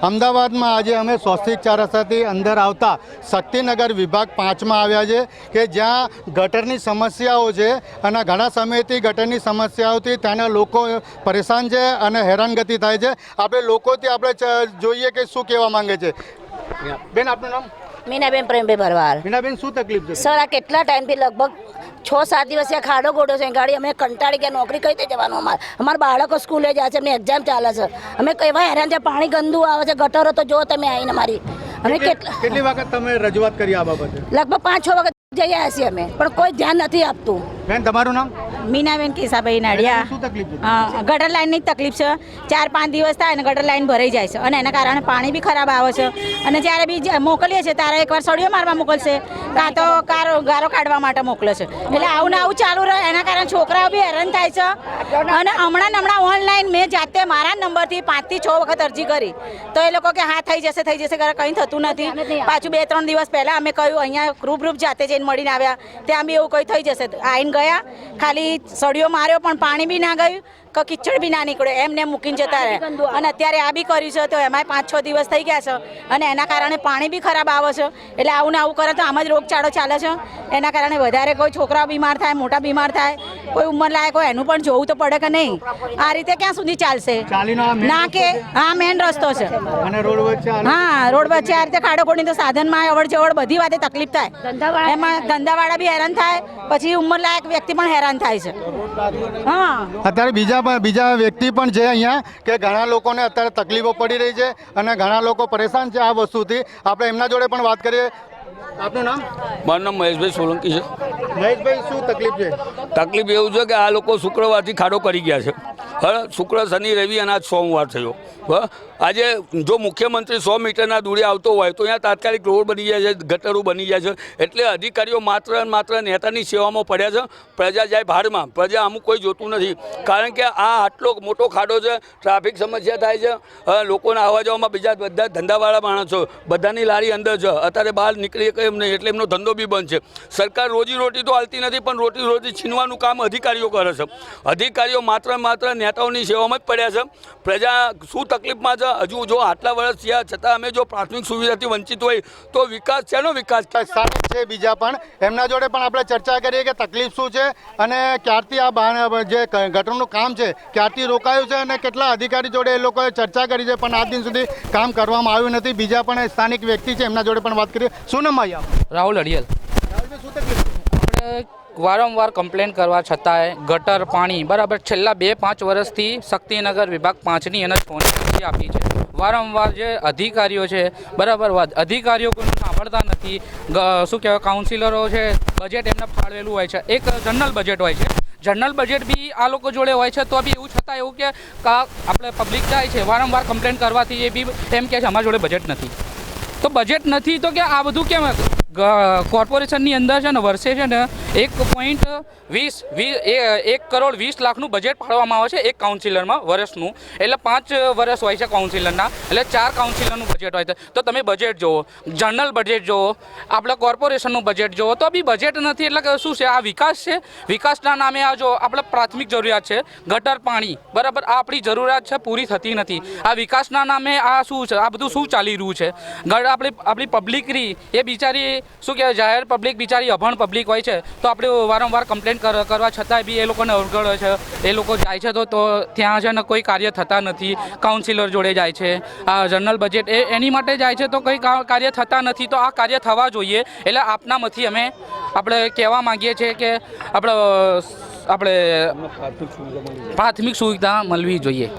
અમદાવાદમાં આજે અમે સ્વસ્તિક 4 રસ્તાથી અંદર આવતા શક્તિનગર વિભાગ 5માં આવ્યા છે કે જ્યાં ગટરની સમસ્યાઓ છે અને ઘણા સમયથી ગટરની સમસ્યાઓથી ત્યાંના લોકો પરેશાન છે અને હેરાનગતિ થાય છે। આપણે લોકોથી આપણે જોઈએ કે શું કહેવા માંગે છે। બેન, આપનું નામ? મીનાબેન પ્રેમભાઈ ભરવાડ। મીનાબેન, શું તકલીફ છે? સર, આ કેટલા ટાઈમથી લગભગ 6-7 દિવસથી ખાડો ગોડો છે ગાડી। અમે કંટાળી ગયા, નોકરી કઈ રીતે જવાનું? અમારા બાળકો સ્કૂલે જાય છે, એમની એક્ઝામ ચાલે છે, અમે કેવા હેરાન છે। પાણી ગંદુ આવે છે, ગટરો તો જો તમે આવીને મારી અમે કેટલી વખત તમે રજૂઆત કરી આ બાબતે? લગભગ 5-6 વખત જઈ આવ્યા છીએ અમે, પણ કોઈ ધ્યાન નથી આપતું। બેન, તમારું નામ? મીનાબેન કેસાભાઈ નાડિયા। શું તકલીફ છે? ગટર લાઈનની તકલીફ છે। 4-5 દિવસ થાય ને ગટર લાઈન ભરાઈ જાય છે અને એના કારણે પાણી બી ખરાબ આવે છે। અને જ્યારે બી મોકલીએ છીએ ત્યારે એકવાર સળિયો મારવા મોકલશે, કાં તો ગારો કાઢવા માટે મોકલે છે। એટલે આવું ને આવું ચાલુ રહે, એના કારણે છોકરાઓ બી હેરાન થાય છે। અને હમણાં ઓનલાઈન મેં જાતે મારા નંબરથી 5 થી 6 વખત અરજી કરી તો એ લોકો કે હા થઈ જશે કંઈ થતું નથી। પાછું 2-3 દિવસ પહેલાં અમે કહ્યું, અહીંયા રૂબરૂપ જાતે જઈને મળીને આવ્યા, ત્યાં બી એવું કંઈ થઈ જશે। આવીને ગયા, ખાલી સળિયો માર્યો પણ પાણી બી ના ગયું, કિચડ બી ના નીકળ્યો, એમને મૂકીને જતા રહ્યા। અને અત્યારે આ બી કર્યું છે તો એમાંય 5-6 દિવસ થઈ ગયા છે અને એના કારણે પાણી બી ખરાબ આવે છે। એટલે આવું ને આવું કરે તો આમ જ રોગચાળો ચાલે છે। એના કારણે વધારે કોઈ છોકરા બીમાર થાય, મોટા બીમાર થાય, કોઈ ઉંમર લાયક હોય એનું પણ જોવું તો પડે કે નહીં। આ રીતે ક્યાં સુધી ચાલશે? ના કે હા, મેન રસ્તો છે અને રોડ વચ્ચે હા, રોડ વચ્ચે આ રીતે ખાડો ખોડીને તો સાધનમાં અવર જવર બધી વાતે તકલીફ થાય। એમાં ધંધાવાળા બી હેરાન થાય, પછી ઉંમર લાયક વ્યક્તિ પણ હેરાન થાય છે। હા, અત્યારે બીજા વ્યક્તિ પણ છે અહીંયા કે ઘણા લોકોને અત્યારે તકલીફો પડી રહી છે અને ઘણા લોકો પરેશાન છે આ વસ્તુથી। આપણે એમના જોડે પણ વાત કરીએ। આપનું નામ? મારું નામ મહેશભાઈ સોલંકી છે। મહેશભાઈ, શું તકલીફ છે? તકલીફ એવું છે કે આ લોકો શુક્રવારથી ખાડો કરી ગયા છે। હવે શુક્ર, શનિ, રવિ અને આજ સોમવાર થયો। આજે જો મુખ્યમંત્રી 100 મીટરના દૂરે આવતો હોય તો અહીંયા તાત્કાલિક રોડ બની જાય છે, ગટરો બની જાય છે। એટલે અધિકારીઓ માત્ર નેતાની સેવામાં પડ્યા છે। પ્રજા જાય ભાડમાં, પ્રજા અમુક કોઈ જોતું નથી। કારણ કે આ આટલો મોટો ખાડો છે, ટ્રાફિક સમસ્યા થાય છે, લોકોના આવવા જવામાં, બીજા બધા ધંધાવાળા માણસો બધાની લારી અંદર છે, અત્યારે બહાર નીકળી શકે એમ નહીં, એટલે એમનો ધંધો બી બંધ છે। સરકાર રોજી તો હાલતી નથી, પણ રોજી છીનવાનું કામ અધિકારીઓ કરે છે। અધિકારીઓ માત્ર નેતાઓની સેવામાં જ પડ્યા છે। પ્રજા શું તકલીફમાં છે? હજુ જો આટલા વર્ષ થયા છતાં અમે જો પ્રાથમિક સુવિધાથી વંચિત હોય તો વિકાસ શેનો વિકાસ? સ્થાનિક છે બીજા પણ, એમના જોડે પણ આપણે ચર્ચા કરીએ કે તકલીફ શું છે અને ક્યારથી આ જે ગટરનું કામ છે ક્યારથી રોકાયું છે અને કેટલા અધિકારી જોડે એ લોકોએ ચર્ચા કરી છે, પણ આજ દિન સુધી કામ કરવામાં આવ્યું નથી। બીજા પણ સ્થાનિક વ્યક્તિ છે, એમના જોડે પણ વાત કરીએ। શું નામ આવ્યા? રાહુલ અડિયલ। રાહુલભાઈ, શું તકલીફ? આપણે વારંવાર કમ્પ્લેન કરવા છતાંય ગટર પાણી બરાબર છેલ્લા 2-5 વર્ષથી શક્તિનગર વિભાગ 5ની એને ફોન આપી છે। વારંવાર જે અધિકારીઓ છે બરાબર, અધિકારીઓ કોઈ સાંભળતા નથી। શું કહેવાય, કાઉન્સિલરો છે, બજેટ એમને ફાળવેલું હોય છે, એક જનરલ બજેટ હોય છે, જનરલ બજેટ બી આ લોકો જોડે હોય છે, તો બી એવું છતાં એવું કે આપણે પબ્લિક જાય છે વારંવાર કમ્પ્લેન કરવાથી એ બી એમ કહે છે અમારા જોડે બજેટ નથી। તો બજેટ નથી તો કે આ બધું કેમ? કોર્પોરેશનની અંદર છે ને વર્ષે છે ને 1 કરોડ 20 લાખનું બજેટ ફાળવવામાં આવે છે એક કાઉન્સિલરમાં વર્ષનું। એટલે 5 વર્ષ હોય છે કાઉન્સિલરના, એટલે 4 કાઉન્સિલરનું બજેટ હોય છે। તો તમે બજેટ જુઓ, જનરલ બજેટ જુઓ, આપણે કોર્પોરેશનનું બજેટ જુઓ, તો બી બજેટ નથી। એટલે શું છે? આ વિકાસ છે? વિકાસના નામે આ જો આપણે પ્રાથમિક જરૂરિયાત છે ગટર પાણી બરાબર, આ આપણી જરૂરિયાત છે, પૂરી થતી નથી। આ વિકાસના નામે આ શું છે? આ બધું શું ચાલી રહ્યું છે? આપણી પબ્લિક રહી એ બિચારી શું કહેવાય, જાહેર પબ્લિક બિચારી અભણ પબ્લિક હોય છે, તો આપણે વારંવાર કમ્પ્લેન કરવા છતાંય બી એ લોકોને અવગણ હોય છે। એ લોકો જાય છે તો ત્યાં છે ને કોઈ કાર્ય થતા નથી। કાઉન્સિલર જોડે જાય છે, આ જનરલ બજેટ એની માટે જાય છે તો કંઈ કાર્ય થતા નથી। તો આ કાર્ય થવા જોઈએ। એટલે આપનામાંથી આપણે કહેવા માગીએ છીએ કે આપણે પ્રાથમિક સુવિધા મળવી જોઈએ।